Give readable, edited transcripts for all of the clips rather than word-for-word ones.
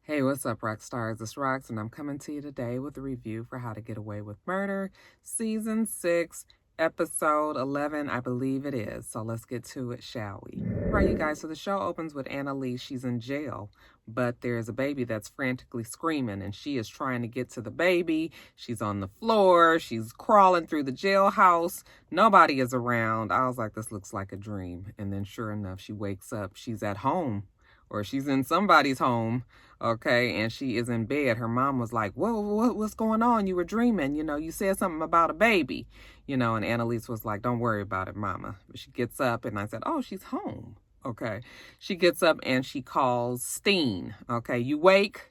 Hey, what's up, rock stars? It's Rox, and I'm coming to you today with a review for How to Get Away with Murder, Season 6, Episode 11, I believe it is. So let's get to it, shall we? All right, you guys, so the show opens with Annalise. She's in jail, but there's a baby that's frantically screaming, and she is trying to get to the baby. She's on the floor. She's crawling through the jailhouse. Nobody is around. I was like, this looks like a dream. And then sure enough, she wakes up. She's at home, or she's in somebody's home. Okay, and she is in bed. Her mom was like, what's going on? You were dreaming, you said something about a baby, and Annalise was like, don't worry about it, mama. But she gets up, and I said, oh, she's home. Okay, she gets up and she calls Steen. Okay, you wake?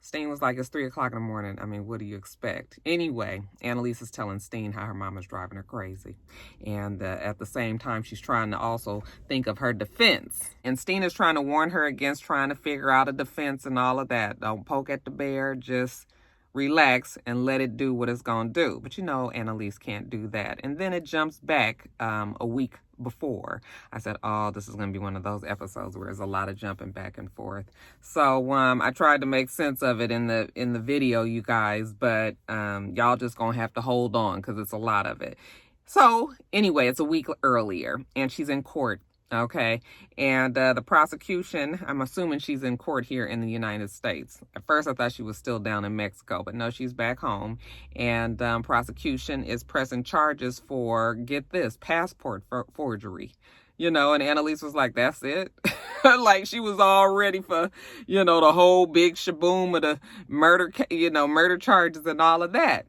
Steen was like, it's 3 o'clock in the morning. I mean, what do you expect? Anyway, Annalise is telling Steen how her mama's driving her crazy. And at the same time, she's trying to also think of her defense. And Steen is trying to warn her against trying to figure out a defense and all of that. Don't poke at the bear. Just relax and let it do what it's going to do. But Annalise can't do that. And then it jumps back a week before. I said, oh, this is going to be one of those episodes where there's a lot of jumping back and forth. So I tried to make sense of it in the video, you guys, but y'all just going to have to hold on because it's a lot of it. So anyway, it's a week earlier and she's in court. Okay. And the prosecution, I'm assuming she's in court here in the United States. At first, I thought she was still down in Mexico, but no, she's back home. And prosecution is pressing charges for, get this, passport forgery. And Annalise was like, that's it. Like she was all ready for, the whole big shaboom of the murder charges and all of that.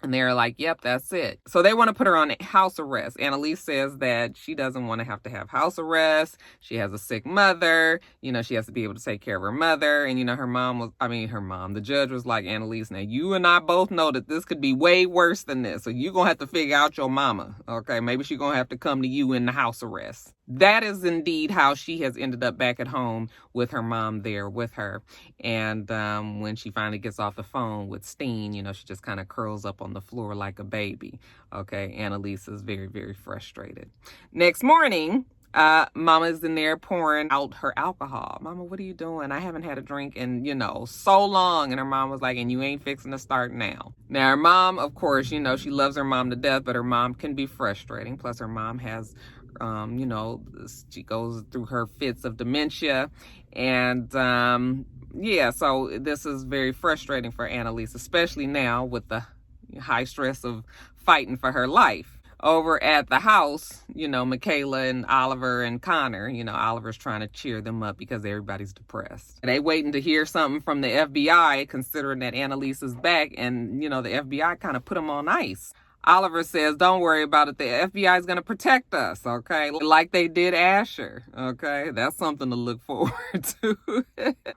And they're like, yep, that's it. So they want to put her on house arrest. Annalise says that she doesn't want to have house arrest. She has a sick mother. She has to be able to take care of her mother. And, the judge was like, Annalise, now you and I both know that this could be way worse than this. So you're going to have to figure out your mama. Okay, maybe she's going to have to come to you in the house arrest. That is indeed how she has ended up back at home with her mom there with her. And when she finally gets off the phone with Steen, she just kind of curls up on the floor like a baby. Okay, Annalise is very, very frustrated. Next morning, Mama's in there pouring out her alcohol. Mama, what are you doing? I haven't had a drink in, so long. And her mom was like, and you ain't fixing to start now. Now, her mom, of course, she loves her mom to death, but her mom can be frustrating. Plus, her mom has she goes through her fits of dementia. And so this is very frustrating for Annalise, especially now with the high stress of fighting for her life. Over at the house, Michaela and Oliver and Connor, Oliver's trying to cheer them up because everybody's depressed. They waiting to hear something from the FBI, considering that Annalise is back, and, the FBI kind of put them on ice. Oliver says, don't worry about it. The FBI is going to protect us, okay? Like they did Asher, okay? That's something to look forward to.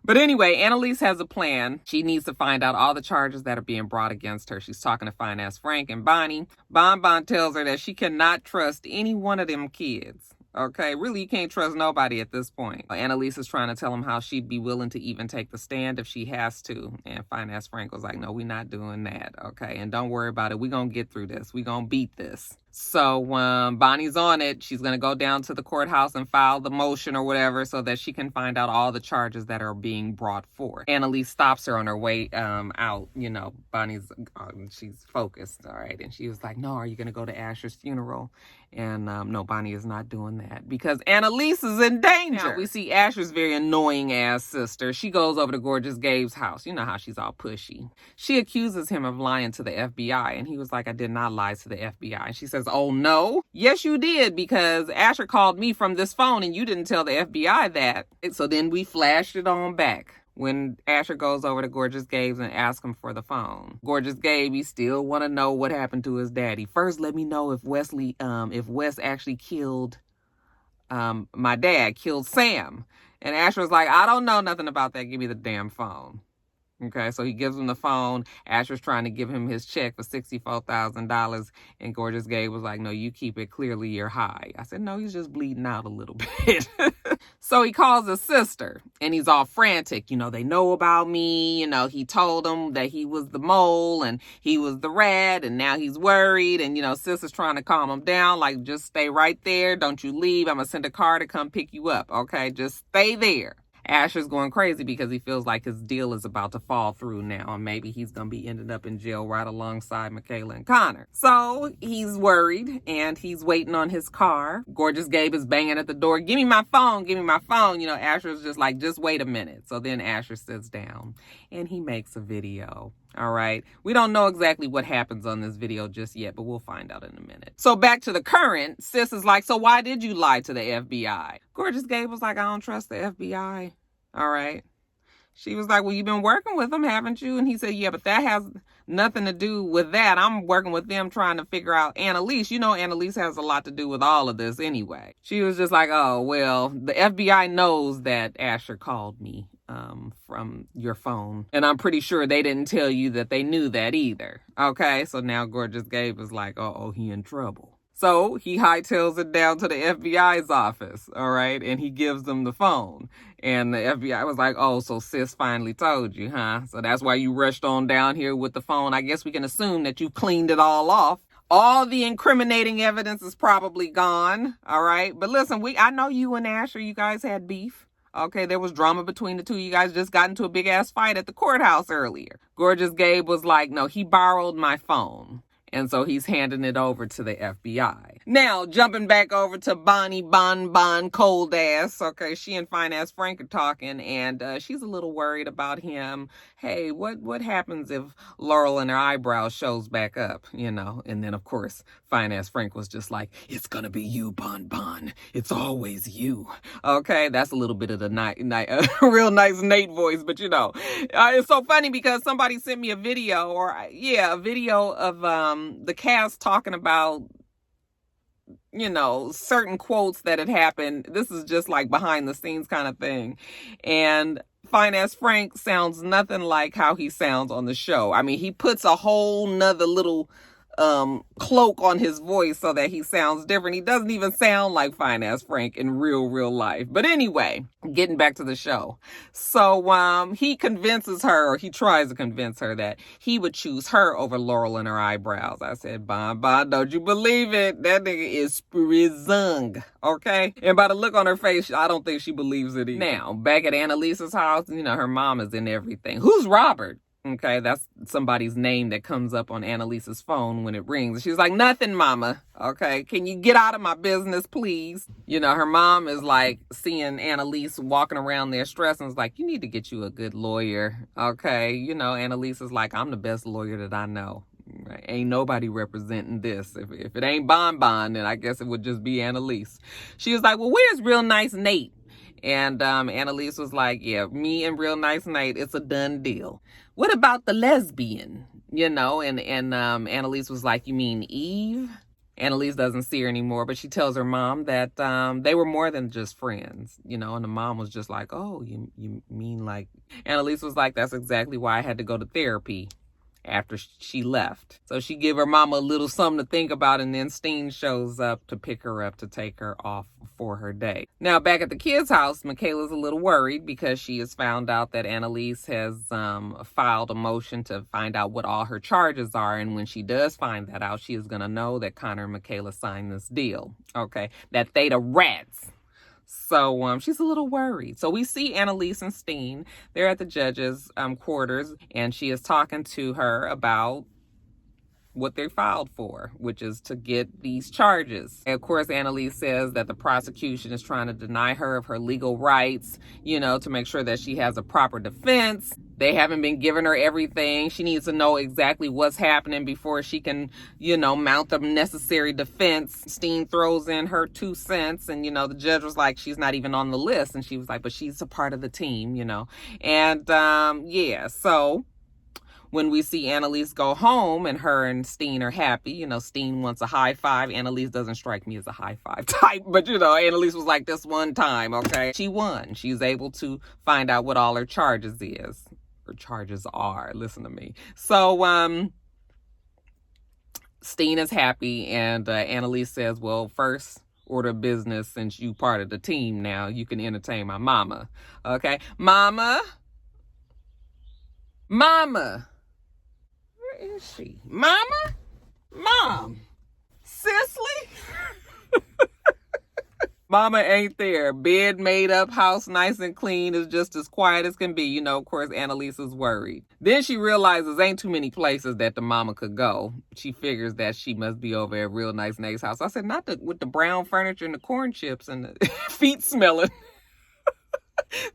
But anyway, Annalise has a plan. She needs to find out all the charges that are being brought against her. She's talking to Finance Frank and Bonnie. Bon tells her that she cannot trust any one of them kids. Okay, really, you can't trust nobody at this point. Annalise is trying to tell him how she'd be willing to even take the stand if she has to. And Finance Frank was like, no, we're not doing that. Okay, and don't worry about it. We're going to get through this. We're going to beat this. So Bonnie's on it. She's going to go down to the courthouse and file the motion or whatever so that she can find out all the charges that are being brought forth. Annalise stops her on her way out. Bonnie's, she's focused, all right? And she was like, no, are you going to go to Asher's funeral? And no, Bonnie is not doing that because Annalise is in danger. Now, we see Asher's very annoying ass sister. She goes over to Gorgeous Gabe's house. You know how she's all pushy. She accuses him of lying to the FBI. And he was like, I did not lie to the FBI. And she says, oh, no? Yes, you did, because Asher called me from this phone and you didn't tell the FBI that. And so then we flashed it on back when Asher goes over to Gorgeous Gabe's and asks him for the phone. Gorgeous Gabe, he still want to know what happened to his daddy. First, let me know if Wes actually killed my dad, killed Sam. And Asher's like, I don't know nothing about that. Give me the damn phone. Okay, so he gives him the phone. Asher's trying to give him his check for $64,000. And Gorgeous Gabe was like, no, you keep it. Clearly you're high. I said, no, he's just bleeding out a little bit. So he calls his sister and he's all frantic. They know about me. He told them that he was the mole and he was the rat. And now he's worried. And, sister's trying to calm him down. Like, just stay right there. Don't you leave. I'm going to send a car to come pick you up. Okay, just stay there. Asher's going crazy because he feels like his deal is about to fall through now, and maybe he's going to be ended up in jail right alongside Michaela and Connor. So he's worried, and he's waiting on his car. Gorgeous Gabe is banging at the door. Give me my phone, give me my phone. You know, Asher's just like, just wait a minute. So then Asher sits down, and he makes a video. All right. We don't know exactly what happens on this video just yet, but we'll find out in a minute. So back to the current, Sis is like, so why did you lie to the FBI? Gorgeous Gabe was like, I don't trust the FBI. All right. She was like, well, you've been working with them, haven't you? And he said, yeah, but that has nothing to do with that. I'm working with them trying to figure out Annalise. You know, Annalise has a lot to do with all of this anyway. She was just like, oh, well, the FBI knows that Asher called me from your phone. And I'm pretty sure they didn't tell you that they knew that either. Okay, so now Gorgeous Gabe is like, uh-oh, he in trouble. So he hightails it down to the FBI's office, all right? And he gives them the phone. And the FBI was like, oh, so Sis finally told you, huh? So that's why you rushed on down here with the phone. I guess we can assume that you cleaned it all off. All the incriminating evidence is probably gone, all right? But listen, I know you and Asher, you guys had beef. Okay, there was drama between the two. You guys just got into a big-ass fight at the courthouse earlier. Gorgeous Gabe was like, no, he borrowed my phone. And so he's handing it over to the FBI. Now, jumping back over to Bonnie Bon cold ass. Okay, she and fine ass Frank are talking, and she's a little worried about him. Hey, what happens if Laurel and her eyebrows shows back up, you know? And then, of course, fine ass Frank was just like, it's gonna be you, Bon. It's always you. Okay, that's a little bit of the real nice Nate voice, but you know, it's so funny because somebody sent me a video, a video of the cast talking about, you know, certain quotes that had happened. This is just like behind the scenes kind of thing. And fine ass Frank sounds nothing like how he sounds on the show. I mean, he puts a whole nother little cloak on his voice so that he sounds different. He doesn't even sound like fine ass Frank in real life. But anyway, getting back to the show. So he convinces her, or he tries to convince her, that he would choose her over Laurel and her eyebrows. I said, Bon, don't you believe it? That nigga is sprizung, okay? And by the look on her face, I don't think she believes it either. Now, back at Annalise's house, you know, her mom is in everything. Who's Robert? Okay, that's somebody's name that comes up on Annalise's phone when it rings. She's like, nothing, mama. Okay, can you get out of my business, please? You know, her mom is like seeing Annalise walking around there stressed and is like, you need to get you a good lawyer. Okay, you know, Annalise is like, I'm the best lawyer that I know. Right. Ain't nobody representing this. If it ain't Bon, then I guess it would just be Annalise. She was like, well, where's real nice Nate? And Annalise was like, yeah, me and real nice Nate, it's a done deal. What about the lesbian? You know, and Annalise was like, you mean Eve? Annalise doesn't see her anymore, but she tells her mom that they were more than just friends, you know, and the mom was just like, oh, you mean like... Annalise was like, that's exactly why I had to go to therapy after she left. So she give her mama a little something to think about, and then Steen shows up to pick her up to take her off for her day. Now, back at the kids' house, Michaela's a little worried because she has found out that Annalise has filed a motion to find out what all her charges are, and when she does find that out, she is going to know that Connor and Michaela signed this deal, okay? That they the rats. So she's a little worried. So we see Annalise and Steen. They're at the judge's quarters, and she is talking to her about what they filed for, which is to get these charges. And of course, Annalise says that the prosecution is trying to deny her of her legal rights, you know, to make sure that she has a proper defense. They haven't been giving her everything. She needs to know exactly what's happening before she can, you know, mount the necessary defense. Steen throws in her 2 cents, and, you know, the judge was like, she's not even on the list. And she was like, but she's a part of the team, you know. And, yeah, so when we see Annalise go home and her and Steen are happy, you know, Steen wants a high five. Annalise doesn't strike me as a high five type, but, you know, Annalise was like, this one time, okay? She won. She's able to find out what all her charges is. Her charges are, listen to me. So, Steen is happy, and Annalise says, well, first order of business, since you part of the team now, you can entertain my mama, okay? Mama? Where is she? Mama? Mom? Cicely? Mama ain't there. Bed made up, house nice and clean, is just as quiet as can be. Of course, Annalise is worried. Then she realizes ain't too many places that the mama could go. She figures that she must be over at Real Nice Nate's house. I said, not with the brown furniture and the corn chips and the feet smelling.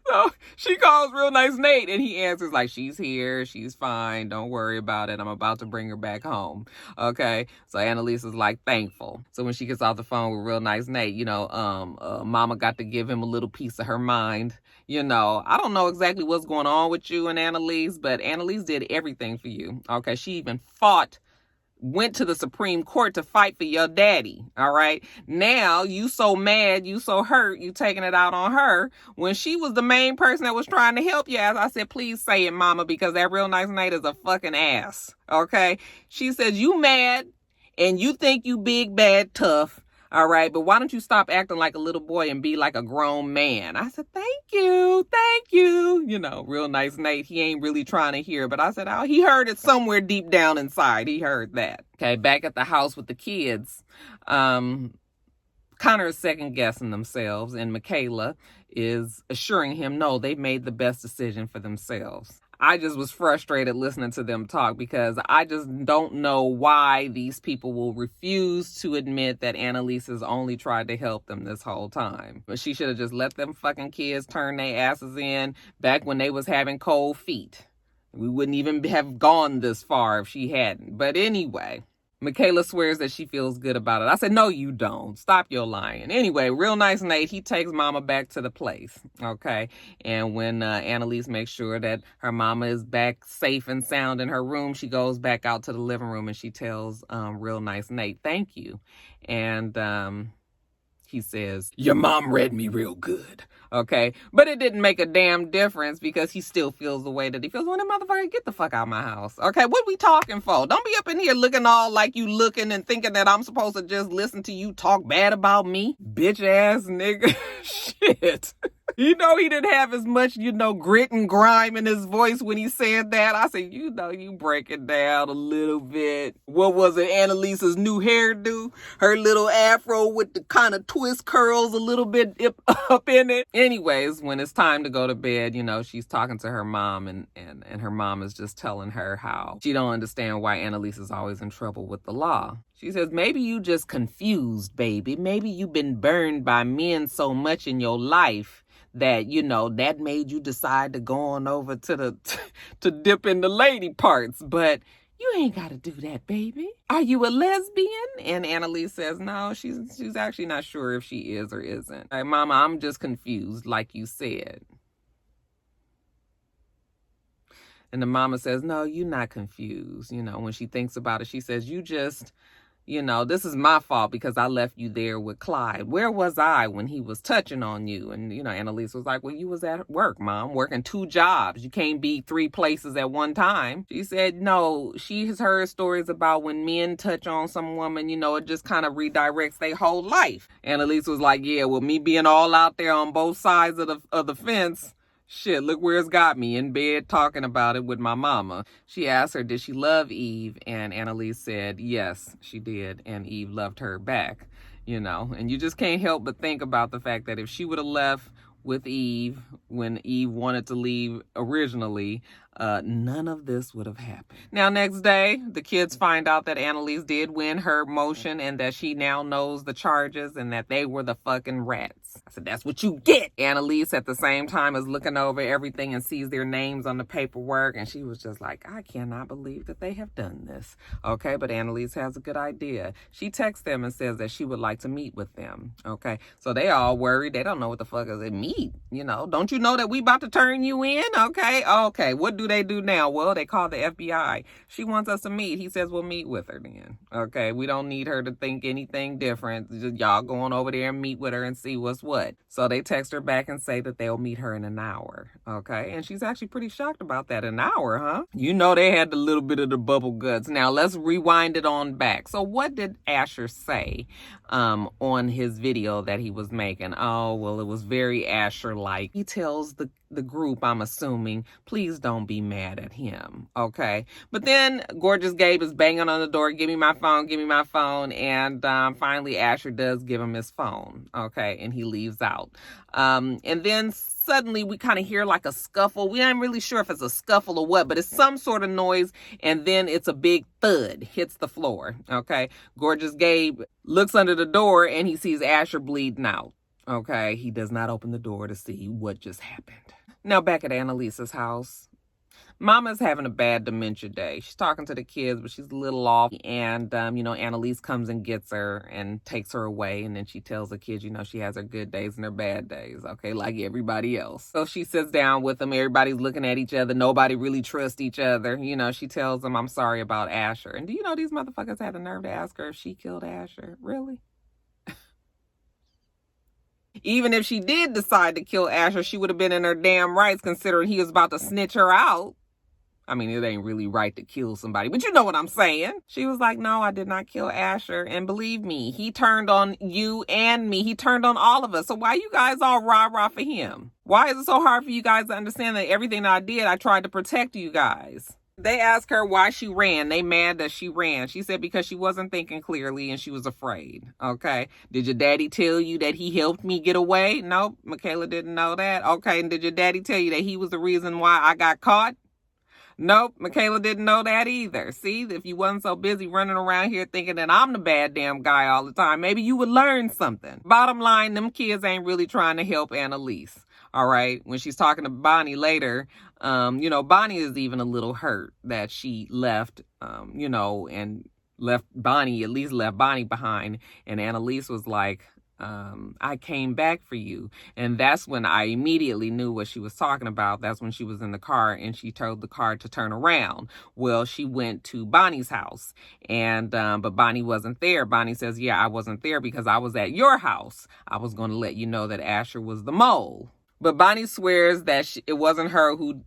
So she calls Real Nice Nate and he answers like, she's here, she's fine, don't worry about it, I'm about to bring her back home. Okay, so Annalise is like thankful. So when she gets off the phone with Real Nice Nate, mama got to give him a little piece of her mind. I don't know exactly what's going on with you and Annalise, but Annalise did everything for you. Okay, she even went to the Supreme Court to fight for your daddy. All right. Now you so mad, you so hurt, you taking it out on her when she was the main person that was trying to help you. As I said, please say it, mama, because that Real Nice Nate is a fucking ass. Okay. She says, you mad and you think you big, bad, tough. All right, but why don't you stop acting like a little boy and be like a grown man? I said, thank you. Real Nice Nate, he ain't really trying to hear, but I said, oh, he heard it somewhere deep down inside. He heard that. Okay, back at the house with the kids, Connor is second guessing themselves, and Michaela is assuring him, no, they've made the best decision for themselves. I just was frustrated listening to them talk because I just don't know why these people will refuse to admit that Annalise has only tried to help them this whole time. But she should have just let them fucking kids turn their asses in back when they was having cold feet. We wouldn't even have gone this far if she hadn't. But anyway, Michaela swears that she feels good about it. I said, no, you don't. Stop your lying. Anyway, Real Nice Nate, he takes mama back to the place, okay? And when Annalise makes sure that her mama is back safe and sound in her room, she goes back out to the living room and she tells Real Nice Nate, thank you. And he says, your mom read me real good. Okay, but it didn't make a damn difference because he still feels the way that he feels. When the motherfucker, get the fuck out of my house. Okay, what we talking for? Don't be up in here looking all like you looking and thinking that I'm supposed to just listen to you talk bad about me. Bitch ass nigga. Shit. He didn't have as much, grit and grime in his voice when he said that. I said, you break it down a little bit. What was it, Annalise's new hairdo? Her little afro with the kind of twist curls a little bit up in it. Anyways, when it's time to go to bed, she's talking to her mom and her mom is just telling her how she don't understand why Annalise is always in trouble with the law. She says, maybe you just confused, baby. Maybe you've been burned by men so much in your life that, that made you decide to go on over to dip in the lady parts. But you ain't got to do that, baby. Are you a lesbian? And Annalise says, no, she's actually not sure if she is or isn't. Hey, mama, I'm just confused, like you said. And the mama says, no, you're not confused. When she thinks about it, she says, you just... this is my fault because I left you there with Clyde. Where was I when he was touching on you? And, Annalise was like, well, you was at work, Mom, working 2 jobs. You can't be 3 places at one time. She said, no, she has heard stories about when men touch on some woman, it just kind of redirects their whole life. Annalise was like, yeah, well, me being all out there on both sides of the fence, shit, look where it's got me, in bed talking about it with my mama. She asked her, did she love Eve? And Annalise said, yes, she did. And Eve loved her back, And you just can't help but think about the fact that if she would have left with Eve when Eve wanted to leave originally, none of this would have happened. Now, next day, the kids find out that Annalise did win her motion and that she now knows the charges and that they were the fucking rats. I said, that's what you get. Annalise at the same time is looking over everything and sees their names on the paperwork. And she was just like, I cannot believe that they have done this. Okay, but Annalise has a good idea. She texts them and says that she would like to meet with them. Okay, so they all worried. They don't know what the fuck is it, meet? Don't you know that we about to turn you in? Okay, what do they do now? Well, they call the FBI. She wants us to meet. He says we'll meet with her then. Okay, we don't need her to think anything different. Just y'all going over there and meet with her and see what's what. So they text her back and say that they'll meet her in an hour. Okay, and she's actually pretty shocked about that. An hour, huh? They had a little bit of the bubble guts. Now let's rewind it on back. So what did Asher say on his video that he was making? Oh, well, it was very Asher-like. He tells the the group, I'm assuming. Please don't be mad at him, okay? But then Gorgeous Gabe is banging on the door, give me my phone, give me my phone. And finally Asher does give him his phone, okay? And he leaves out. And then suddenly we kind of hear like a scuffle. We ain't really sure if it's a scuffle or what, but it's some sort of noise. And then it's a big thud, hits the floor, okay? Gorgeous Gabe looks under the door and he sees Asher bleeding out. Okay, he does not open the door to see what just happened. Now back at Annalisa's house, Mama's having a bad dementia day. She's talking to the kids, but she's a little off. And, Annalise comes and gets her and takes her away. And then she tells the kids, she has her good days and her bad days, okay, like everybody else. So she sits down with them. Everybody's looking at each other. Nobody really trusts each other. She tells them, I'm sorry about Asher. And do you know these motherfuckers had the nerve to ask her if she killed Asher? Really? Even if she did decide to kill Asher, she would have been in her damn rights considering he was about to snitch her out. I mean, it ain't really right to kill somebody, but you know what I'm saying. She was like, no, I did not kill Asher. And believe me, he turned on you and me. He turned on all of us. So why you guys all rah-rah for him? Why is it so hard for you guys to understand that everything that I did, I tried to protect you guys? They asked her why she ran. They mad that she ran. She said because she wasn't thinking clearly and she was afraid. Okay. Did your daddy tell you that he helped me get away? Nope. Michaela didn't know that. Okay. And did your daddy tell you that he was the reason why I got caught? Nope, Michaela didn't know that either. See, if you wasn't so busy running around here thinking that I'm the bad damn guy all the time, maybe you would learn something. Bottom line, them kids ain't really trying to help Annalise. All right. When she's talking to Bonnie later, Bonnie is even a little hurt that she left, and left Bonnie, at least left Bonnie behind. And Annalise was like, I came back for you. And that's when I immediately knew what she was talking about. That's when she was in the car and she told the car to turn around. Well, she went to Bonnie's house and, but Bonnie wasn't there. Bonnie says, yeah, I wasn't there because I was at your house. I was going to let you know that Asher was the mole. But Bonnie swears that it wasn't her who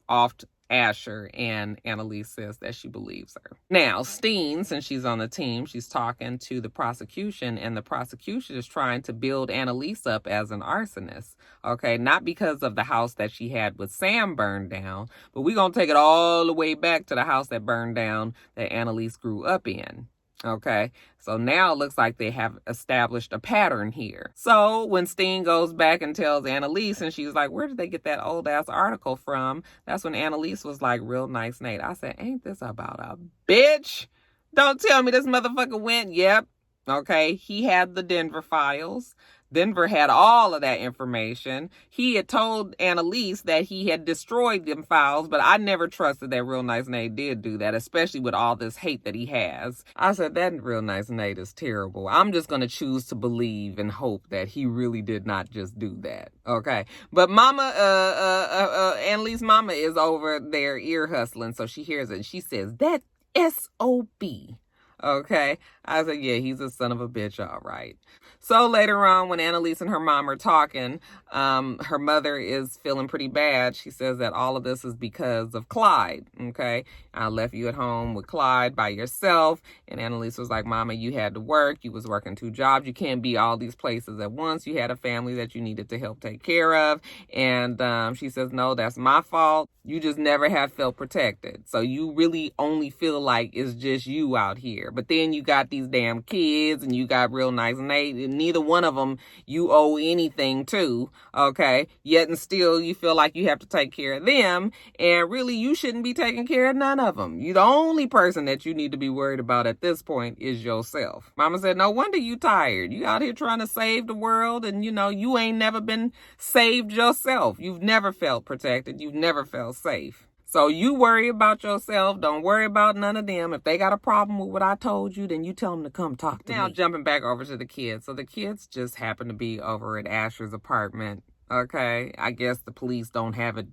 offed Asher, and Annalise says that she believes her. Now, Steen, since she's on the team, she's talking to the prosecution, and the prosecution is trying to build Annalise up as an arsonist, okay? Not because of the house that she had with Sam burned down, but we're going to take it all the way back to the house that burned down that Annalise grew up in. Okay, so now it looks like they have established a pattern here. So when Steen goes back and tells Annalise, and she's like, where did they get that old ass article from? That's when Annalise was like, real nice, Nate. I said, ain't this about a bitch? Don't tell me this motherfucker went, yep. Okay, he had the Denver files. Denver had all of that information. He had told Annalise that he had destroyed them files, but I never trusted that Real Nice Nate did do that, especially with all this hate that he has. I said, that Real Nice Nate is terrible. I'm just going to choose to believe and hope that he really did not just do that. Okay. But Mama, Annalise's mama is over there ear hustling, so she hears it and she says, that S.O.B. Okay. I said, yeah, he's a son of a bitch, all right. So later on, when Annalise and her mom are talking, her mother is feeling pretty bad. She says that all of this is because of Clyde, okay? I left you at home with Clyde by yourself. And Annalise was like, Mama, you had to work. You was working 2 jobs. You can't be all these places at once. You had a family that you needed to help take care of. And she says, no, that's my fault. You just never have felt protected. So you really only feel like it's just you out here. But then you got these damn kids and you got Real Nice Nate. Neither one of them you owe anything to, okay? Yet and still you feel like you have to take care of them, and really you shouldn't be taking care of none of them. You the only person that you need to be worried about at this point is yourself. Mama said, no wonder you tired. You out here trying to save the world, and you ain't never been saved yourself. You've never felt protected. You've never felt safe. So you worry about yourself. Don't worry about none of them. If they got a problem with what I told you, then you tell them to come talk to me. Now jumping back over to the kids. So the kids just happen to be over at Asher's apartment. Okay. I guess the police don't have it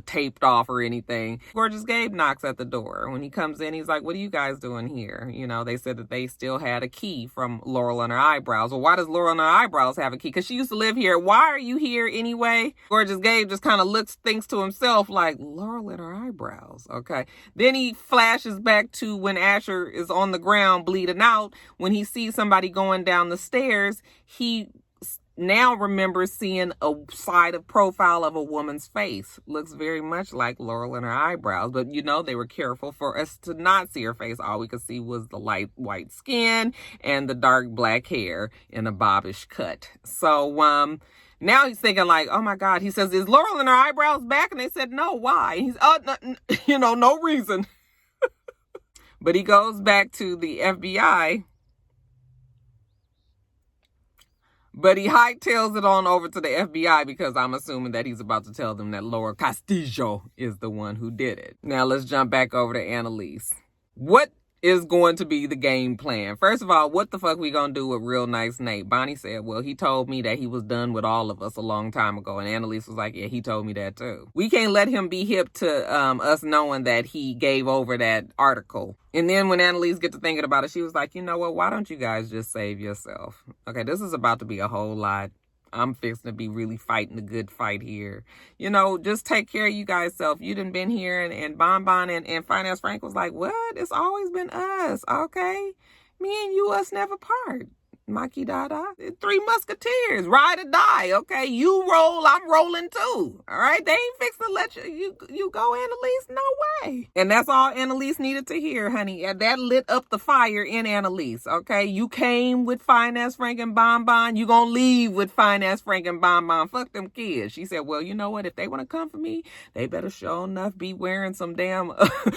taped off or anything. Gorgeous Gabe knocks at the door. When he comes in, he's like, what are you guys doing here? They said that they still had a key from Laurel and her eyebrows. Well, why does Laurel and her eyebrows have a key? Because she used to live here. Why are you here anyway? Gorgeous Gabe just kind of thinks to himself like, Laurel and her eyebrows. Okay. Then he flashes back to when Asher is on the ground bleeding out. When he sees somebody going down the stairs, he now remembers seeing a side of profile of a woman's face. Looks very much like Laurel and her eyebrows, but they were careful for us to not see her face. All we could see was the light white skin and the dark black hair in a bobbish cut. So now he's thinking like, oh my God. He says, is Laurel and her eyebrows back? And they said, no, why? He's, no reason. But he goes back to the FBI. But he hightails it on over to the FBI because I'm assuming that he's about to tell them that Laura Castillo is the one who did it. Now let's jump back over to Annalise. What is going to be the game plan? First of all, what the fuck we gonna do with real nice Nate? Bonnie said, well, he told me that he was done with all of us a long time ago. And Annalise was like, yeah, he told me that too. We can't let him be hip to us knowing that he gave over that article. And then when Annalise get to thinking about it, she was like, you know what? Why don't you guys just save yourself? Okay, this is about to be a whole lot. I'm fixing to be really fighting a good fight here. Just take care of you guys self. You done been here and Bonbon and Finance Frank was like, what? It's always been us, okay? Me and you, us never part. Maki Dada. 3 Musketeers. Ride or die, okay? You roll, I'm rolling too. All right? They ain't fixing to let you go, Annalise. No way. And that's all Annalise needed to hear, honey. That lit up the fire in Annalise, okay? You came with Finance Frank and Bonbon. You gonna leave with Finance Frank and Bonbon. Fuck them kids. She said, well, you know what? If they want to come for me, they better sure enough be wearing some damn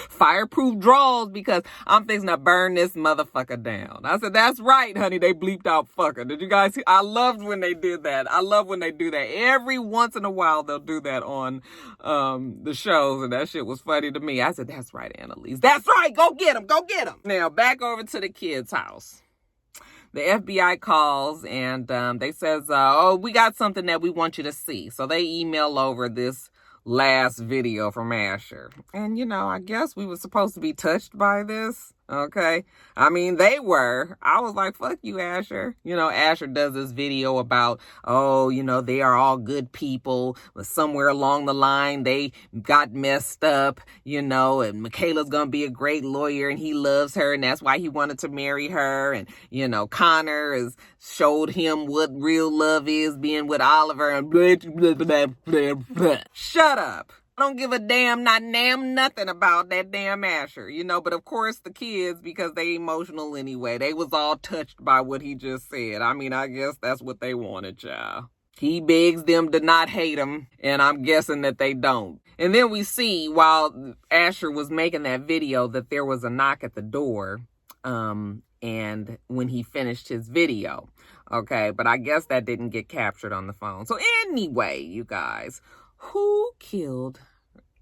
fireproof drawers because I'm fixing to burn this motherfucker down. I said, that's right, honey. They bleeped out fucker. Did you guys see? I loved when they did that. I love when they do that. Every once in a while they'll do that on the shows, and that shit was funny to me. I said, that's right, Annalise. That's right. Go get him. Go get him. Now back over to the kids' house. The FBI calls and they says, oh, we got something that we want you to see. So they email over this last video from Asher. And, I guess we were supposed to be touched by this. Okay. I mean, they were. I was like, fuck you, Asher. Asher does this video about, they are all good people. But somewhere along the line, they got messed up, and Michaela's going to be a great lawyer and he loves her. And that's why he wanted to marry her. And, Connor has showed him what real love is being with Oliver and blah, blah, blah, blah, blah. Shut up. I don't give a damn, nothing about that damn Asher, but of course the kids, because they emotional anyway, they was all touched by what he just said. I mean, I guess that's what they wanted, child. He begs them to not hate him, and I'm guessing that they don't. And then we see, while Asher was making that video, that there was a knock at the door, and when he finished his video, okay, but I guess that didn't get captured on the phone. So anyway, you guys, who killed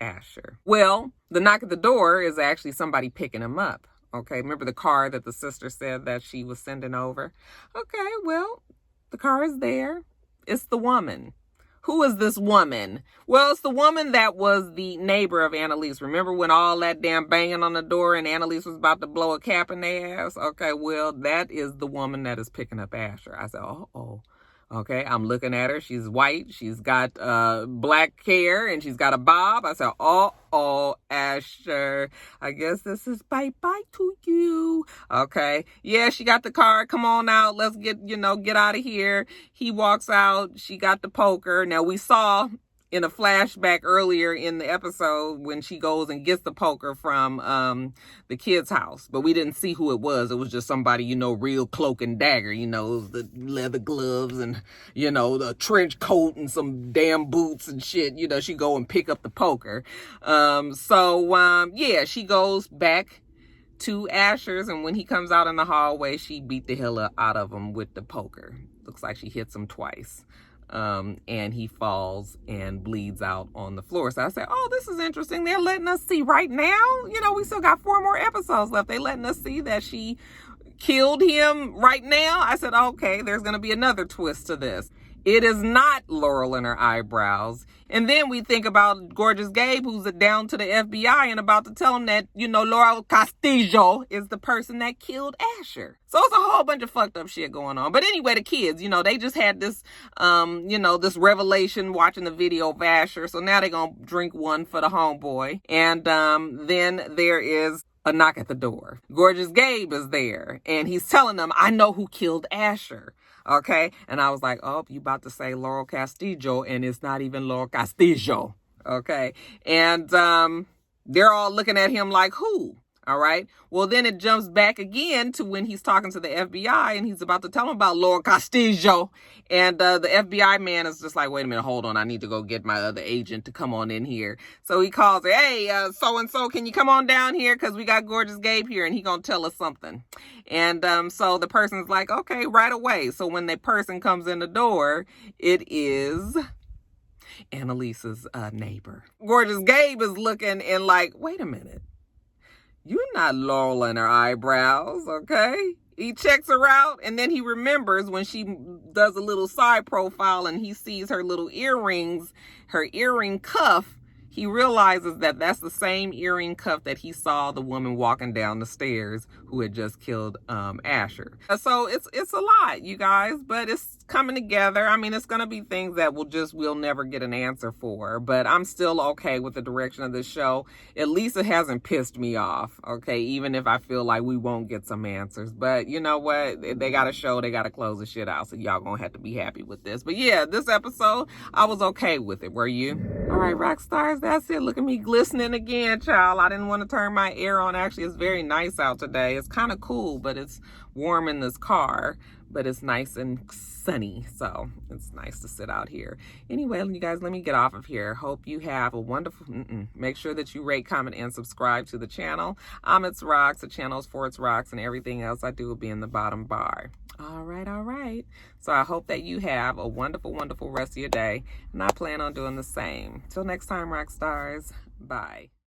Asher? Well, the knock at the door is actually somebody picking him up. Okay, remember the car that the sister said that she was sending over? Okay, well, the car is there. It's the woman. Who is this woman? Well, it's the woman that was the neighbor of Annalise. Remember when all that damn banging on the door and Annalise was about to blow a cap in their ass? Okay, well, that is the woman that is picking up Asher. I said, oh. Okay, I'm looking at her. She's white. She's got black hair and she's got a bob. I said, oh, Asher, I guess this is bye-bye to you. Okay, yeah, she got the card. Come on out. Let's get out of here. He walks out. She got the poker. Now, we saw in a flashback earlier in the episode when she goes and gets the poker from the kid's house. But we didn't see who it was. It was just somebody, real cloak and dagger, the leather gloves and, the trench coat and some damn boots and shit. She go and pick up the poker. Yeah, she goes back to Asher's, and when he comes out in the hallway, she beat the hell out of him with the poker. Looks like she hits him twice. And he falls and bleeds out on the floor. So I said, oh, this is interesting. They're letting us see right now. We still got 4 more episodes left. They letting us see that she killed him right now. I said, okay, there's going to be another twist to this. It is not Laurel and her eyebrows. And then we think about Gorgeous Gabe, who's down to the FBI and about to tell him that, Laurel Castillo is the person that killed Asher. So it's a whole bunch of fucked up shit going on. But anyway, the kids, they just had this, this revelation watching the video of Asher. So now they're going to drink one for the homeboy. And then there is a knock at the door. Gorgeous Gabe is there and he's telling them, I know who killed Asher. Okay. And I was like, oh, you about to say Laurel Castillo, and it's not even Laurel Castillo. Okay. And they're all looking at him like, who? All right. Well, then it jumps back again to when he's talking to the FBI and he's about to tell him about Laura Castillo. And the FBI man is just like, wait a minute, hold on. I need to go get my other agent to come on in here. So he calls her, hey, so-and-so, can you come on down here? Because we got Gorgeous Gabe here and he going to tell us something. And so the person's like, okay, right away. So when the person comes in the door, it is Annalise's neighbor. Gorgeous Gabe is looking and like, wait a minute. You're not Laurel in her eyebrows, okay? He checks her out, and then he remembers when she does a little side profile and he sees her little earrings, her earring cuff. He realizes that that's the same earring cuff that he saw the woman walking down the stairs who had just killed Asher. So it's a lot, you guys, but it's coming together. I mean, it's going to be things that we'll never get an answer for, but I'm still okay with the direction of this show. At least it hasn't pissed me off, okay, even if I feel like we won't get some answers. But you know what? They got a show. They got to close the shit out, so y'all going to have to be happy with this. But yeah, this episode, I was okay with it. Were you? All right, rock stars, that's it. Look at me glistening again, child. I didn't want to turn my air on. Actually, it's very nice out today. It's kind of cool, but it's warm in this car, but it's nice and sunny, so it's nice to sit out here. Anyway, you guys, let me get off of here. Hope you have a wonderful, make sure that you rate, comment, and subscribe to the channel. I'm itsrox, the channel's for itsrox, and everything else I do will be in the bottom bar. All right. So I hope that you have a wonderful, wonderful rest of your day, and I plan on doing the same. Till next time, rock stars. Bye.